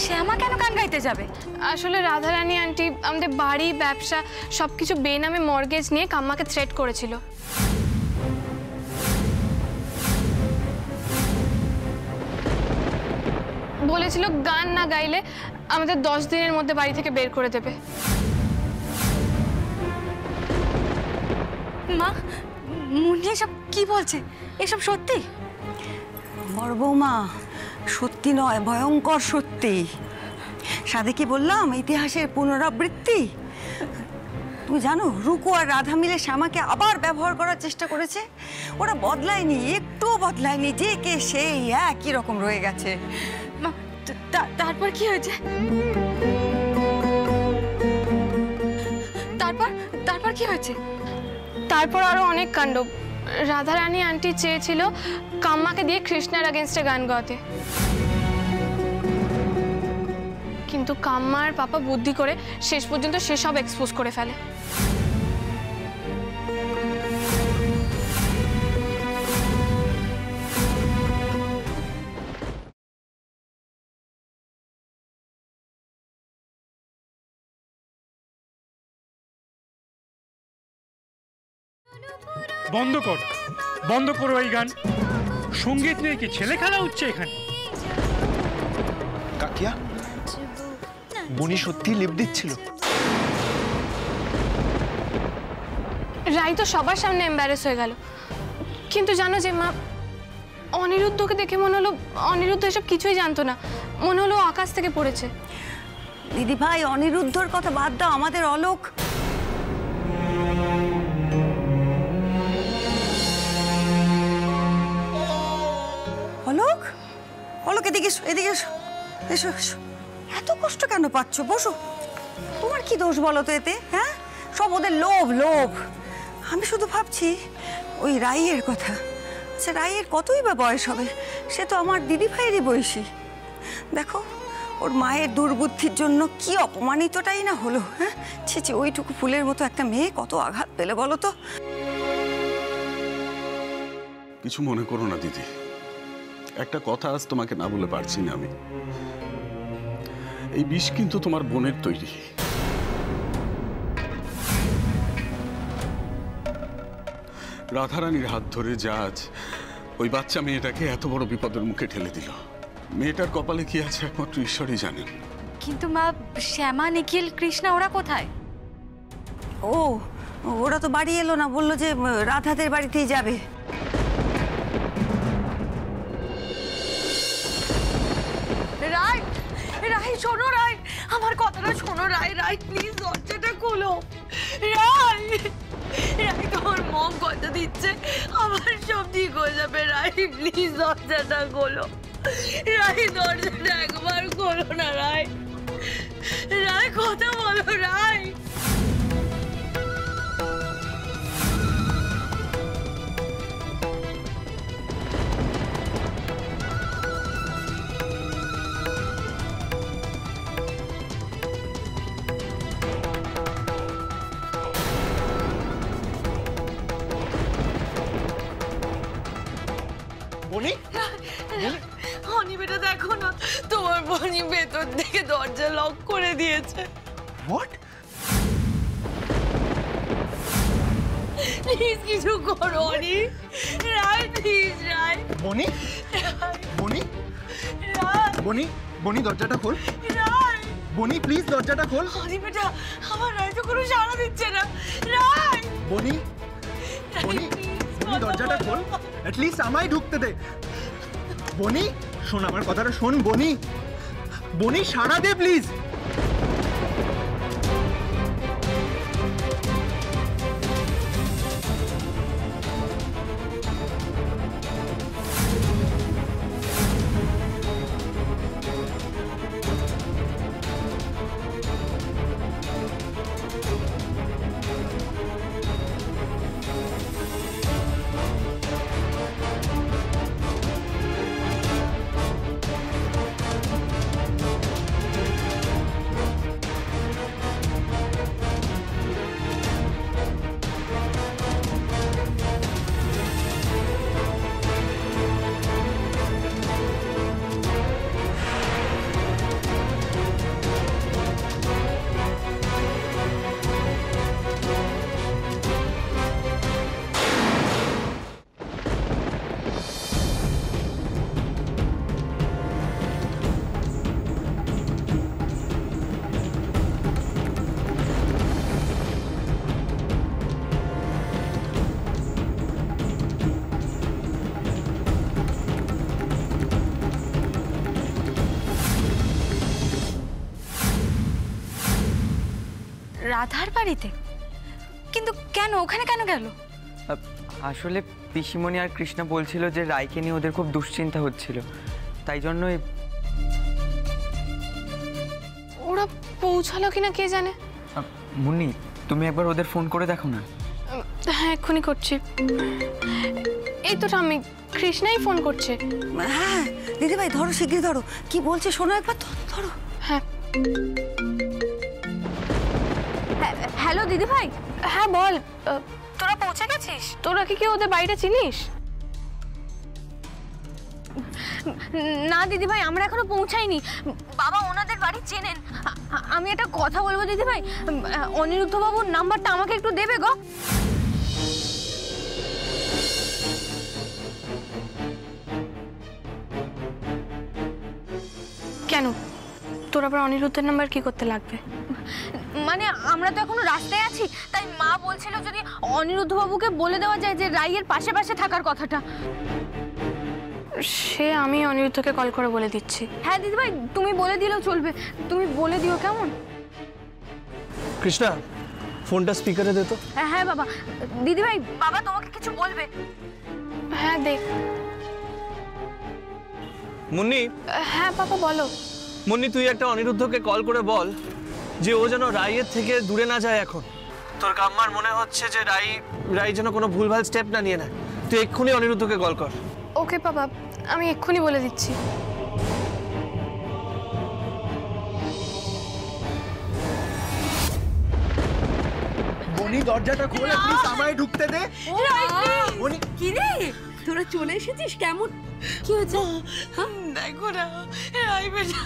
শ্যামা কেন গান গাইতে যাবে? আসলে রাধারানী আন্টি আমাদের বাড়ি ব্যবসা সবকিছু বেনামে মর্গেজ নিয়ে কাম্মাকে থ্রেট করেছিল। বলেছিল গান না গাইলে আমাদের 10 দিনের মধ্যে বাড়ি থেকে বের করে দেবে। মা, মুন্নি এসব কি বলছে? এসব সত্যি? বড় বৌমা, সত্যি নয়, ভয়ঙ্কর সত্যি। সাধে কি বললাম, ইতিহাসের পুনরাবৃত্তি। তুমি জানো, রুকু আর রাধা মিলে শ্যামাকে আবার ব্যবহার করার চেষ্টা করেছে। ওরা বদলায়নি, একটুও বদলায়নি, যে কে সেই একই রকম রয়ে গেছে। মা, তারপর কি হয়েছে? তারপর কি হয়েছে? তারপর আরো অনেক কাণ্ড। রাধারানী আন্টি চেয়েছিল কাম্মাকে দিয়ে কৃষ্ণার এগেনস্টে গান গাওয়াতে, কিন্তু কাম্মার পাপা বুদ্ধি করে শেষ পর্যন্ত সেসব এক্সপোজ করে ফেলে। বন্ধ কর, বন্ধ করো এই গান। সঙ্গীত নিয়ে কি ছেলে খেলা হচ্ছে এখানে? কাকিয়া, বনি সত্যি লিপ দিচ্ছিল? রাই তো সবার সামনে এম্বারেস হয়ে গেল। কিন্তু জানো যে মা, অনিরুদ্ধকে দেখে মনে হলো অনিরুদ্ধ এসব কিছুই জানতো না, মনে হলো আকাশ থেকে পড়েছে। দিদি ভাই, অনিরুদ্ধর কথা বাদ দাও, আমাদের অলোক। অলোক, অলোক এদিকে এসো, এদিকে এসো, এসো এসো। এত কষ্ট কেন পাচ্ছ? বসো। তোমার কি দোষ বলো তো এতে? হ্যাঁ, সব ওদের লোভ, লোভ। আমি শুধু ভাবছি ওই রাইয়ের কথা। আচ্ছা, রাইয়ের কতই বা বয়স হবে? সে তো আমার দিদি ভাইয়েরই বয়সী। দেখো, ওর মায়ের দুর্বুদ্ধির জন্য কি অপমানিতটাই না হলো। হ্যাঁ, ছি ছি, ওইটুকু ফুলের মতো একটা মেয়ে কত আঘাত পেলে বলো তো। কিছু মনে করো না দিদি, একটা কথা আজ তোমাকে না বলে পারছি না আমি। এই বিষ কিন্তু তোমার বোনের তৈরি। রাধারানীর হাত ধরে জাজ ওই বাচ্চা মেয়েটাকে এত বড় বিপদের মুখে ঠেলে দিল। মেয়েটার কপালে কি আছে একমাত্র ঈশ্বরই জানেন। কিন্তু মা, শ্যামা, নিখিল, কৃষ্ণা ওরা কোথায়? ও, ওরা তো বাড়ি এলো না, বললো যে রাধাদের বাড়িতেই যাবে। রাই, রাই শোনো, রাই আমার কথাটা শোনো। রাই, রাই প্লিজ দরজাটা খোলো। রাই, রাই তোমার মম কথা দিচ্ছে আমার সব ঠিক হয়ে যাবে। রাই প্লিজ দরজাটা খোলো। রাই দরজাটা একবার খোলো না। রাই, রাই কথা বলো। রাই, বনি, হনি বেটা দেখো না, তোমার বনি ভেতর থেকে দরজা লক করে দিয়েছে। হোয়াট? প্লিজ কিছু করো হনি। রাই প্লিজ, রাই। বনি, বনি, রাই, বনি, বনি দরজাটা খোল। রাই। বনি প্লিজ দরজাটা খোল। হনি বেটা, আমার রাই তো কোনো সাড়া দিচ্ছে না। রাই, বনি, বনি, বনি দরজাটা খোল, অ্যাটলিস্ট আমায় ঢুকতে দে। বনি শোন, আমার কথাটা শোন। বনি, বনি সাড়া দে প্লিজ। রাধার বাড়িতে? কিন্তু কেন, ওখানে কেন গেল? আসলে পিসিমণি আর কৃষ্ণা বলছিল যে রায়কে নিয়ে ওদের খুব দুশ্চিন্তা হচ্ছিল, তাই জন্যই। ওরা পৌঁছালো কিনা কে জানে। মুন্নি, তুমি একবার ওদের ফোন করে দেখো না। হ্যাঁ, এক্ষুনি করছি। এই তো আমি, কৃষ্ণাই ফোন করছে। হ্যাঁ দিদিভাই ধরো, শিগগির ধরো। কি বলছে শোনো একবার তো, ধরো। হ্যাঁ। হ্যালো দিদিভাই। হ্যাঁ বল, তোরা পৌঁছে গেছিস? তোরা কি ওদের বাড়িটা চিনিস? না দিদিভাই, আমরা এখনো পৌঁছাইনি। বাবা ওনাদের বাড়ি চেনেন। আমি একটা কথা বলবো দিদিভাই, অনিরুদ্ধ বাবুর নাম্বারটা আমাকে একটু দেবে গো। কেন, তোর আবার অনিরুদ্ধের নাম্বার কি করতে লাগবে? মানে আমরা তো এখনো রাস্তায় আছি, তাই মা বলছিল যদি অনিরুদ্ধ বাবুকে বলে দেওয়া যায় যে রাইয়ের পাশে পাশে থাকার কথাটা। সে আমি অনিরুদ্ধকে কল করে বলে দিচ্ছি। হ্যাঁ দিদিভাই, তুমি বলে দিলেও চলবে, তুমি বলে দিও কেমন? কৃষ্ণা, ফোনটা স্পিকারে দে তো। হ্যাঁ বাবা। দিদিভাই, বাবা তোমাকে কিছু বলবে। হ্যাঁ দেখ। মুন্নি। হ্যাঁ বাবা বলো। মুন্নি, তুই একটা অনিরুদ্ধকে কল করে বল যে ও যেন রাইয়ের থেকে দূরে না যায় এখন। তোর কাম্মার মনে হচ্ছে যে রাই যেন কোনো ভুলভাল স্টেপ না নিয়ে নেয়। তুই এক্ষুনি অনিরুদ্ধকে কল কর। ওকে বাবা, আমি এক্ষুনি বলে দিচ্ছি। বনি দরজাটা খোলে প্লিজ, আমায় ঢুকতে দে। বনি, কি রে, তোরা চলে এসেছিস? কেমন কি হয়েছে? দেখো না, রাই বেটা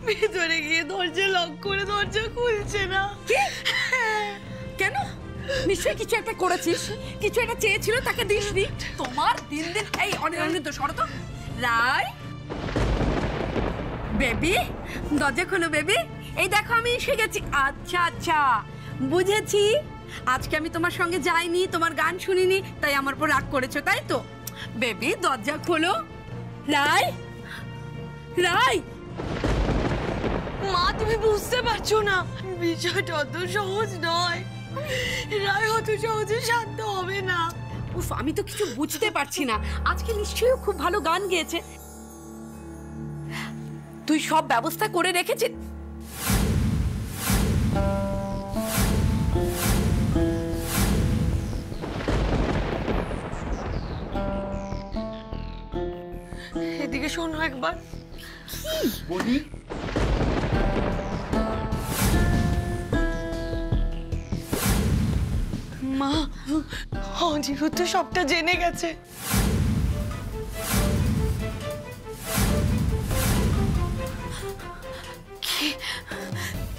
ভেতরে গিয়ে দরজা লক করে দরজা খুলছে না। কেন? নিশ্চয়ই কিছু একটা করেছিস, কিছু একটা চেয়েছিল তাকে দিসনি। তোমার দিন দিন এই অনিরুদ্ধ শরত। রাই বেবি, দরজা খোলো বেবি। এই দেখো আমি এসে গেছি। আচ্ছা আচ্ছা, বুঝেছি। আজকে আমি তোমার সঙ্গে যাইনি, তোমার গান শুনিনি, তাই আমার উপর রাগ করেছো, তাই তো? বেবি দরজা খোলো। রাই, রাই। মা তুমি বুঝতে পারছো না, বিষয়টা অত সহজ নয়। রায় অত সহজে শান্ত হবে না। উফ, আমি তো কিছু বুঝতে পারছি না। আজকে নিশ্চয়ই খুব ভালো গান গেয়েছে। তুই সব ব্যবস্থা করে রেখেছিস? এদিকে শোনো একবার। বনি, মা, অনিরুদ্ধ সবটা জেনে গেছে।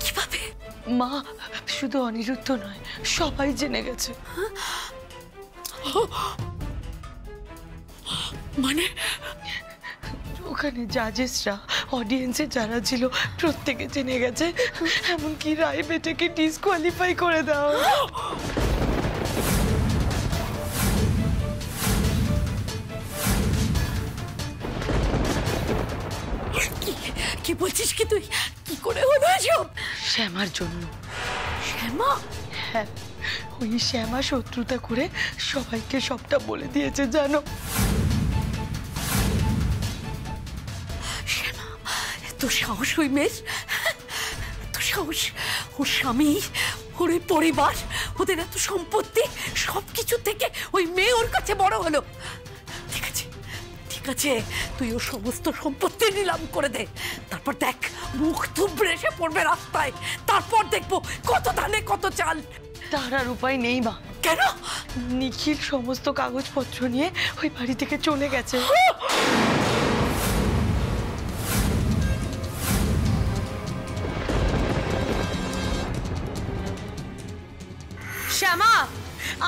কিভাবে? মা, শুধু অনিরুদ্ধ নয়, সবাই জেনে গেছে। মানে ওখানে জাজেসরা, অডিয়েন্সে যারা ছিল প্রত্যেকে জেনে গেছে, এমনকি রায় বেটাকে ডিসকোয়ালিফাই করে দাও। কি বলছিস কি তুই? কি করে হলো এসব? শ্যামার জন্য। শ্যামা? হ্যাঁ, ওই শ্যামা শত্রুতা করে সবাইকে সবটা বলে দিয়েছে জানো। শ্যামা, তোর সাহস ওই মেয়ের? তোর সাহস? ওর স্বামী, ওর ওই পরিবার, ওদের এত সম্পত্তি, সবকিছু থেকে ওই মেয়ে ওর কাছে বড় হলো। ঠিক আছে ঠিক আছে, তুই ওর সমস্ত সম্পত্তি নিলাম করে দে। তারপর দেখ, মুখ থুবড়ে এসে পড়বে রাস্তায়। তারপর দেখবো কত ধানে কত চাল। তার আর উপায় নেই মা। কেন? নিখিল সমস্ত কাগজপত্র নিয়ে ওই বাড়ি থেকে চলে গেছে। শ্যামা,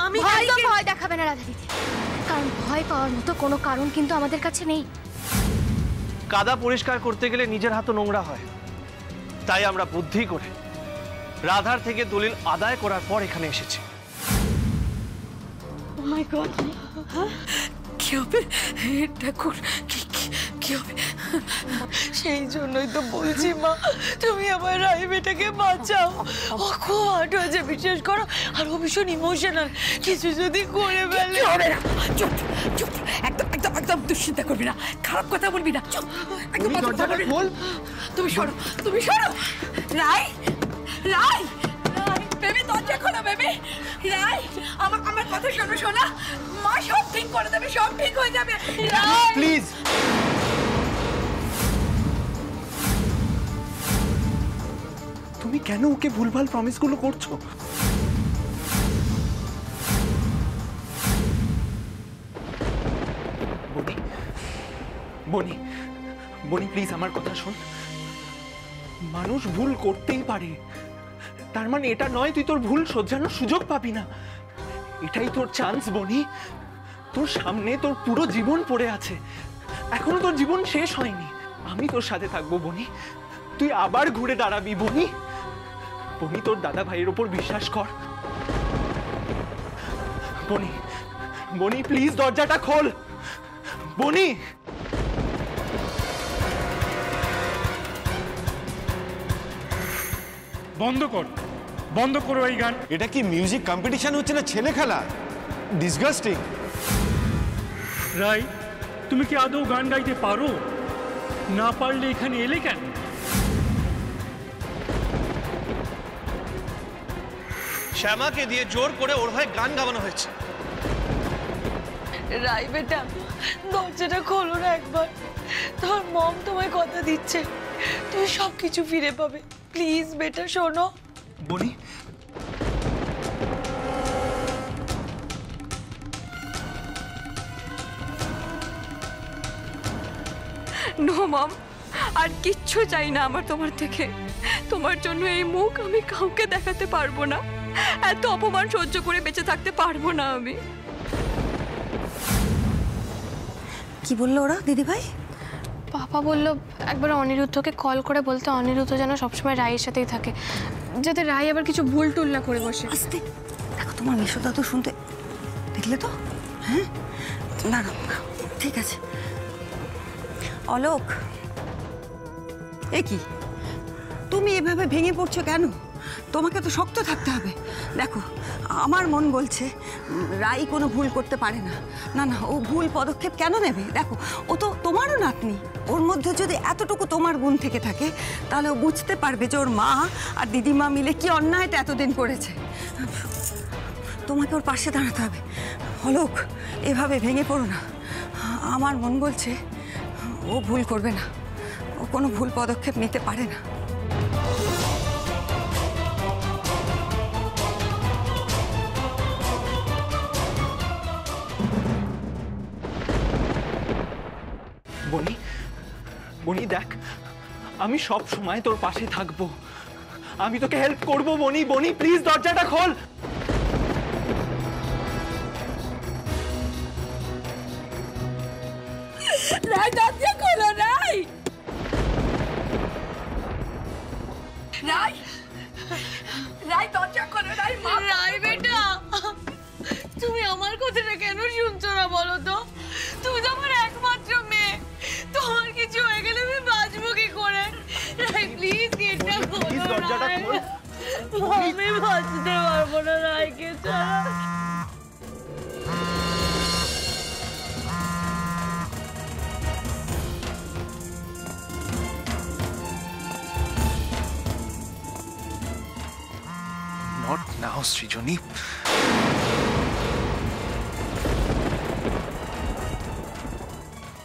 আমি একদম ভয় দেখাবে না রাধা দিদি, কারণ ভয় পাওয়ার মতো কোনো কারণ কিন্তু আমাদের কাছে নেই। কাদা পরিষ্কার করতে গেলে নিজের হাতও নোংরা হয়, তাই আমরা বুদ্ধি করে রাধার থেকে দলিল আদায় করার পর এখানে এসেছি। ও মাই গড, কি হবে? ঠাকুর, কি হবে? সেই জন্যই তো বলছি মা, তুমি আমার রাই বেটাকে বাঁচাও। ও খুব হার্ট হয়েছে, বিশ্বাস করো, আর ও ভীষণ ইমোশনাল। কিছু যদি করে ফেলে। চুপ চুপ, একদম একদম একদম দুশ্চিন্তা করবি না, খারাপ কথা বলবি না, চুপ একদম দরজাটা খোল। তুমি সরো, তুমি সরো। রাই রাই বেবি, দরজা খোলো বেবি। রাই আমার কথা শোনো সোনা, মা সব ঠিক করে দেবে, সব ঠিক হয়ে যাবে। রাই প্লিজ। তুমি কেন ওকে ভুলভাল প্রমিসগুলো করছো? বনি বনি বনি প্লিজ আমার কথা শোন। মানুষ ভুল করতেই পারে, তার মানে এটা নয় তুই তোর ভুল শোধরানোর সুযোগ পাবি না। এটাই তোর চান্স বনি। তোর সামনে তোর পুরো জীবন পড়ে আছে, এখনো তোর জীবন শেষ হয়নি। আমি তোর সাথে থাকবো বনি, তুই আবার ঘুরে দাঁড়াবি বনি। বনি তোর দাদা ভাইয়ের উপর বিশ্বাস কর বনি। বনি প্লিজ দরজাটা খোল বনি। বন্ধ করো এই গান। এটা কি মিউজিক কম্পিটিশন হচ্ছে না ছেলে খেলা? ডিসগাস্টিং। রাই, তুমি কি আদৌ গান গাইতে পারো? না পারলে এখানে এলে কেন? শ্যামাকে দিয়ে জোর করে ওর হয়ে গান গাওয়ানো হয়েছে। রাই বেটা, দরজাটা খোলো না একবার। তোমার মম তোমায় কথা দিচ্ছে, তুমি সবকিছু ফিরে পাবে। প্লিজ বেটা শোনো। বনি নো মম, আর কিচ্ছু চাই না আমার তোমার থেকে। তোমার জন্য এই মুখ আমি কাউকে দেখাতে পারবো না, এত অপমান সহ্য করে বেঁচে থাকতে পারবো না আমি। কি বললো ওরা দিদি ভাই? পাপা বলল একবার অনিরুদ্ধকে কল করে বলতে অনিরুদ্ধ যেন সবসময় রায়ের সাথেই থাকে, যাতে রায় আবার কিছু ভুল টুল না করে বসে। আস্তে দেখো, তোমার মেশোদা তো শুনতে, দেখলে তো? হ্যাঁ না না, ঠিক আছে। অলোক, এ কি তুমি এভাবে ভেঙে পড়ছো কেন? তোমাকে তো শক্ত থাকতে হবে। দেখো, আমার মন বলছে রাই কোনো ভুল করতে পারে না। না না, ও ভুল পদক্ষেপ কেন নেবে? দেখো, ও তো তোমারও নাতনি। ওর মধ্যে যদি এতটুকু তোমার গুণ থেকে থাকে, তাহলে ও বুঝতে পারবে যে ওর মা আর দিদিমা মিলে কি অন্যায়টা এতদিন করেছে। তোমাকে ওর পাশে দাঁড়াতে হবে। অলোক, এভাবে ভেঙে পড়ো না। আমার মন বলছে ও ভুল করবে না, ও কোনো ভুল পদক্ষেপ নিতে পারে না। বনি বনি দেখ, আমি সব সময় তোর পাশে থাকবো, আমি তোকে হেল্প করবো বনি। বনি প্লিজ দরজাটা খোল। রাই, দরজা খোলো রাই। রাই রাই, দরজা খোলো রাই। রাই বেটা, তুমি আমার কথাটা কেন শুনছো না বলো তো? তুমি তো আমার একমাত্র মেয়ে, তোমার কিছু হয়ে গেলে আমি বাঁচবো কি করে? রাই প্লিজ গেটটা খোলো। দরজাটা খোল। আমি বাঁচতে পারবো না রাইকে ছাড়া। Not now, Srijoni.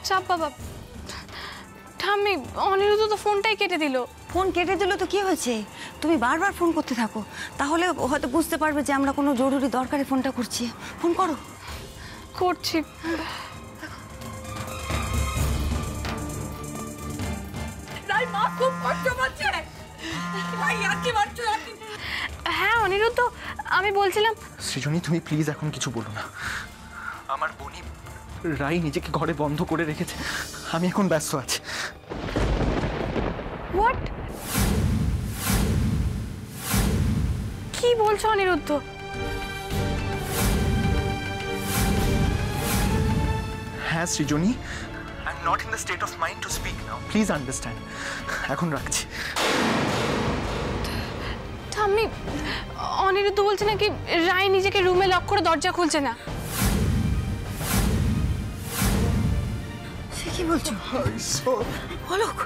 চাপ বাবা, ঠাম্মি, অনিরুদ্ধ তো ফোনটাই কেটে দিল। ফোন কেটে দিল তো কি হয়েছে? তুমি বারবার ফোন করতে থাকো, তাহলে হয়তো বুঝতে পারবে যে আমরা কোনো জরুরি দরকারে ফোনটা করছি। ফোন করো। করছি। রাই, মা খুব কষ্ট পাচ্ছে। রাই, আর কি মারছো? হ্যাঁ অনিরুদ্ধ, আমি বলছিলাম। সৃজনী, তুমি প্লিজ এখন কিছু বলো না। আমার বনি রাই নিজেকে ঘরে বন্ধ করে রেখেছে, আমি এখন ব্যস্ত আছি। হোয়াট? কি বলছো অনিরুদ্ধ? হ্যাঁ Srijani, I am not in the state of mind to speak now, please understand. এখন রাখছি। ঠাম্মি, অনিরুদ্ধ বলছে নাকি রায় নিজেকে রুমে লক করে দরজা খুলছে না। সে কি বলছো? অলোক,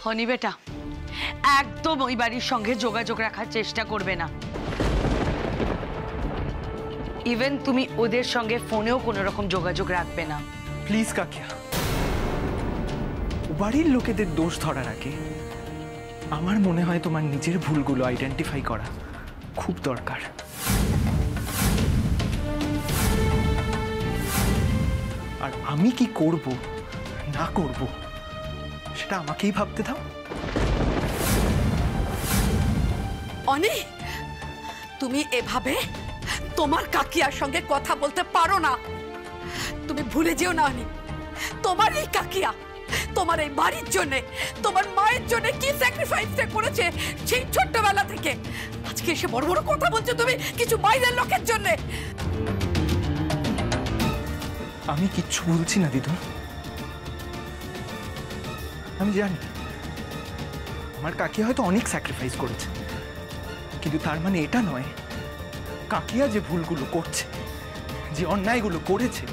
হনি বেটা, একদম ওই বাড়ির সঙ্গে যোগাযোগ রাখার চেষ্টা করবে না। ইভেন তুমি ওদের সঙ্গে ফোনেও কোনো রকম যোগাযোগ রাখবে না। প্লিজ কাকিয়া, বাড়ির লোকেদের দোষ ধরার আগে আমার মনে হয় তোমার নিজের ভুলগুলো আইডেন্টিফাই করা খুব দরকার। আর আমি কি করব না করব সেটা আমাকেই ভাবতে দাও। অনি, তুমি এভাবে তোমার কাকিয়ার সঙ্গে কথা বলতে পারো না। তুমি ভুলে যেও না অনি, তোমার এই কাকিয়া তোমার এই বাড়ির জন্য, তোমার মায়ের জন্য কি স্যাক্রিফাইস করেছে সেই ছোট্টবেলা থেকে। আজকে এসে বড় বড় কথা বলছো তুমি কিছু বাইরের লোকের জন্য। আমি কিচ্ছু বলছি না দিদু, আমি জানি আমার কাকিয়া হয়তো অনেক স্যাক্রিফাইস করেছে, কিন্তু তার মানে এটা নয় কাকিয়া যে ভুলগুলো করছে, যে অন্যায়গুলো করেছে,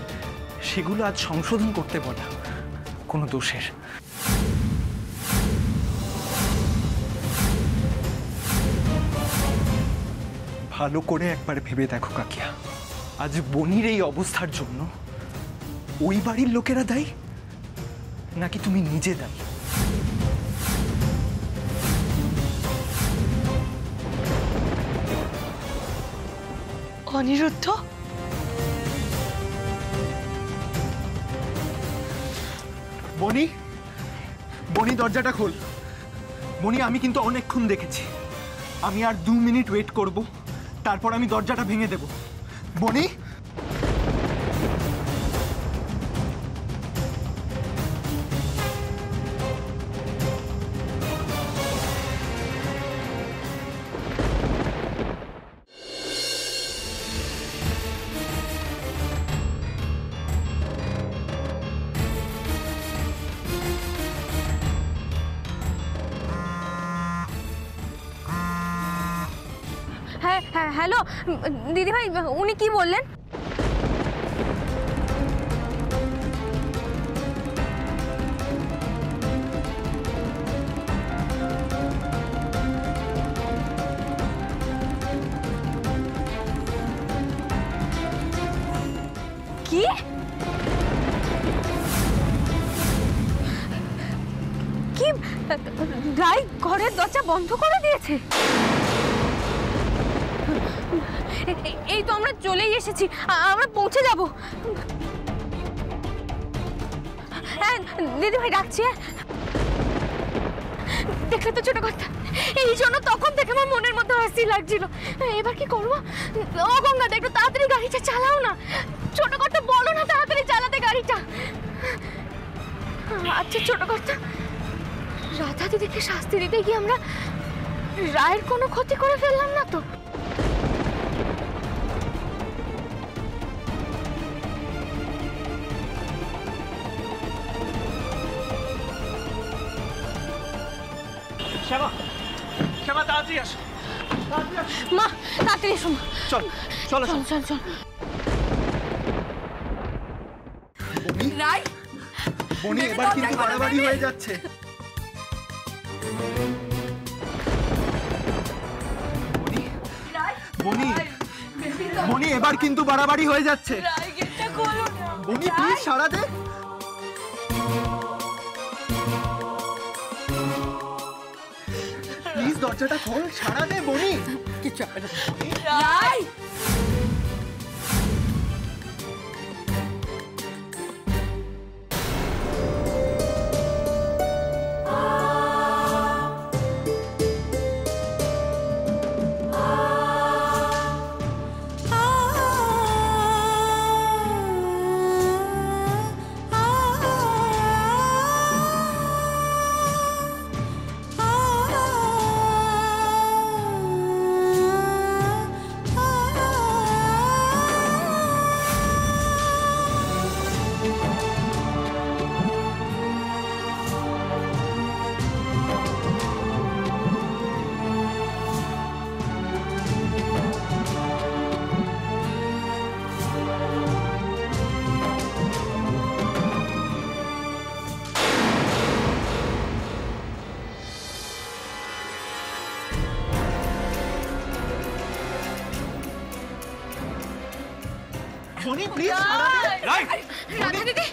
সেগুলো আজ সংশোধন করতে বলা কোনো দোষের। ভালো করে একবার ভেবে দেখো কাকিয়া, আজ বনির এই অবস্থার জন্য ওই বাড়ির লোকেরা দায়ী নাকি তুমি নিজে দায়ী? অনিরুদ্ধ, বনি, বনি দরজাটা খোল। বনি, আমি কিন্তু অনেকক্ষণ দেখেছি, আমি আর 2 মিনিট ওয়েট করব, তারপর আমি দরজাটা ভেঙে দেব। বনি, হ্যাঁ হ্যাঁ, হ্যালো দিদিভাই, উনি কি বললেন? কি? কি রায় ঘরের দরজা বন্ধ করে দিয়েছে? এই তো আমরা চলেই এসেছি, আমরা পৌঁছে যাব। হ্যাঁ দিদি ভাই, রাখছি। দেখলে তো ছোট কথা, এই জন্য তখন থেকে আমার মনের মধ্যে হাসি লাগছিল। এবার কি করবো? ও গঙ্গা, একটু তাড়াতাড়ি গাড়িটা চালাও না। ছোট কথা বলো না তাড়াতাড়ি চালাতে গাড়িটা। আচ্ছা ছোট কথা, রাধা দিদিকে শাস্তি দিতে গিয়ে আমরা রায়ের কোনো ক্ষতি করে ফেললাম না তো? শ্যামা, শ্যামা তাড়াতাড়ি আসো। মা তাড়াতাড়ি এসো। চল চলো চল চল চল। রায়, বনি, এবার কিন্তু বাড়াবাড়ি হয়ে যাচ্ছে। বনি, বনি, এবার কিন্তু বাড়াবাড়ি হয়ে যাচ্ছে। বনি প্লিজ সাড়া দে। প্লিজ দরজাটা খোল, সাড়া দে বনি। কিছু রায়, বনি প্লিজ রাধা দিদি